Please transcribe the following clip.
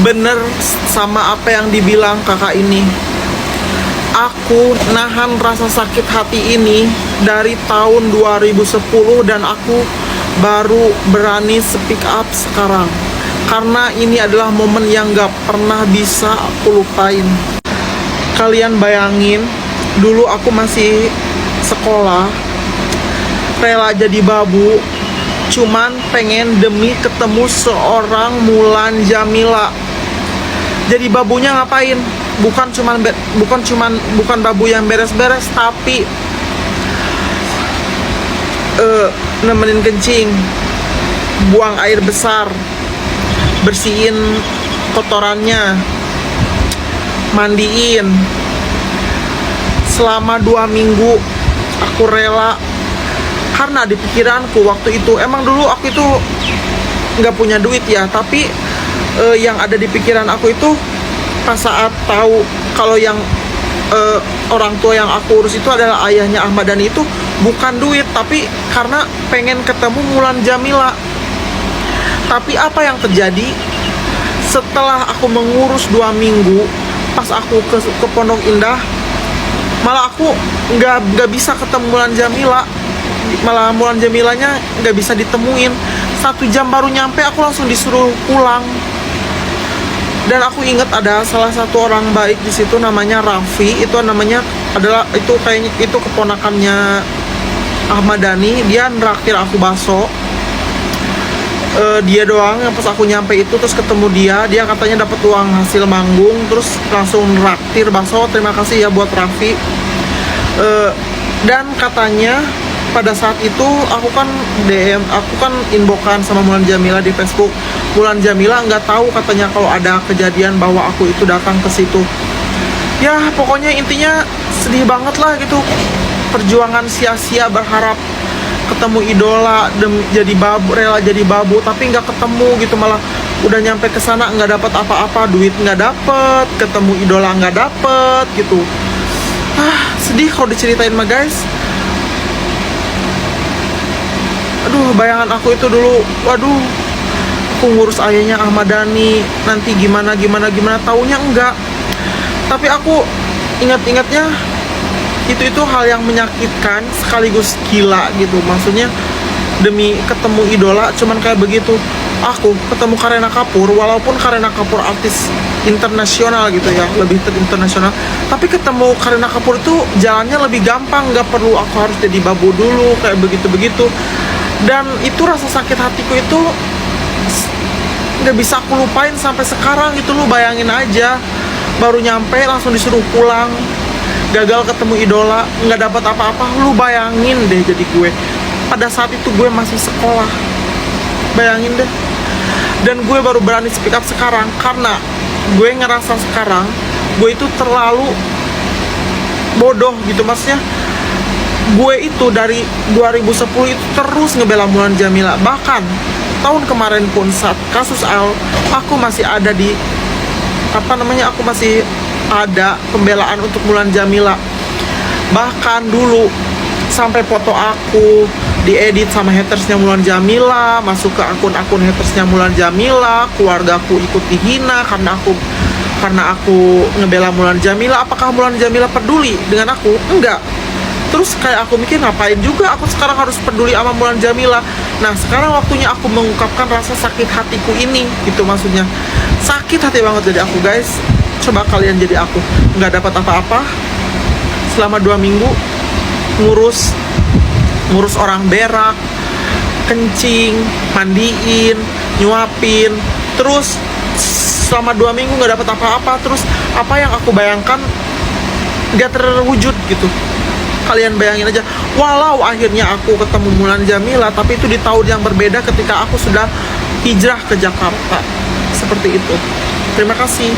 Bener sama apa yang dibilang kakak ini. Aku nahan rasa sakit hati ini dari tahun 2010 dan aku baru berani speak up sekarang. Karena ini adalah momen yang gak pernah bisa aku lupain. Kalian bayangin, dulu aku masih sekolah, rela jadi babu, cuman pengen demi ketemu seorang Mulan Jameela. Jadi babunya ngapain? Bukan babu yang beres-beres, tapi nemenin kencing, buang air besar, bersihin kotorannya, mandiin. Selama 2 minggu aku rela. Karena di pikiranku waktu itu, emang dulu aku itu nggak punya duit ya, tapi yang ada di pikiran aku itu pas saat tahu kalau yang orang tua yang aku urus itu adalah ayahnya Ahmad Dhani, itu bukan duit, tapi karena pengen ketemu Mulan Jameela. Tapi apa yang terjadi setelah aku mengurus 2 minggu, pas aku ke Pondok Indah, malah aku nggak bisa ketemu Mulan Jameela. Malah Mulan Jameelanya nggak bisa ditemuin. 1 jam baru nyampe aku langsung disuruh pulang. Dan aku ingat ada salah satu orang baik di situ namanya Raffi. Itu namanya adalah kayaknya itu keponakannya Ahmad Dhani. Dia nraktir aku bakso. Dia doang yang pas aku nyampe itu terus ketemu dia katanya dapat uang hasil manggung, terus langsung nraktir bakso. Terima kasih ya buat Raffi. Dan katanya pada saat itu aku kan inboxan sama Mulan Jameela di Facebook. Mulan Jameela nggak tahu katanya kalau ada kejadian bahwa aku itu datang ke situ. Ya pokoknya intinya sedih banget lah gitu. Perjuangan sia-sia berharap ketemu idola, jadi babu, rela jadi babu, tapi nggak ketemu gitu. Malah udah nyampe ke sana nggak dapat apa-apa, duit nggak dapet, ketemu idola nggak dapet gitu. Sedih kalau diceritain mah guys. Aduh, bayangan aku itu dulu, waduh, aku ngurus ayahnya Ahmad Dhani, nanti gimana, taunya enggak. Tapi aku ingat-ingatnya, itu hal yang menyakitkan sekaligus gila gitu. Maksudnya, demi ketemu idola, cuman kayak begitu. Aku ketemu Kareena Kapoor, walaupun Kareena Kapoor artis internasional gitu ya, lebih internasional. Tapi ketemu Kareena Kapoor itu jalannya lebih gampang, nggak perlu aku harus jadi babu dulu, kayak begitu-begitu. Dan itu rasa sakit hatiku itu nggak bisa aku lupain sampai sekarang. Itu lu bayangin aja, baru nyampe langsung disuruh pulang, gagal ketemu idola, nggak dapat apa-apa. Lu bayangin deh, jadi gue pada saat itu gue masih sekolah, bayangin deh. Dan gue baru berani speak up sekarang karena gue ngerasa sekarang gue itu terlalu bodoh gitu. Maksudnya gue itu dari 2010 itu terus ngebela Mulan Jameela. Bahkan tahun kemarin pun saat kasus Al, aku masih ada di aku masih ada pembelaan untuk Mulan Jameela. Bahkan dulu sampai foto aku diedit sama hatersnya Mulan Jameela, masuk ke akun-akun hatersnya Mulan Jameela, keluargaku ikut dihina karena aku ngebela Mulan Jameela. Apakah Mulan Jameela peduli dengan aku? Enggak. Terus kayak aku mikir, ngapain juga aku sekarang harus peduli sama Mulan Jameela. Nah sekarang waktunya aku mengungkapkan rasa sakit hatiku ini gitu. Maksudnya sakit hati banget jadi aku guys. Coba kalian jadi aku, nggak dapat apa-apa selama 2 minggu, ngurus orang berak, kencing, mandiin, nyuapin. Terus selama 2 minggu nggak dapat apa-apa. Terus apa yang aku bayangkan nggak terwujud gitu. Kalian bayangin aja, walau akhirnya aku ketemu Mulan Jameela, tapi itu di tahun yang berbeda ketika aku sudah hijrah ke Jakarta. Seperti itu. Terima kasih.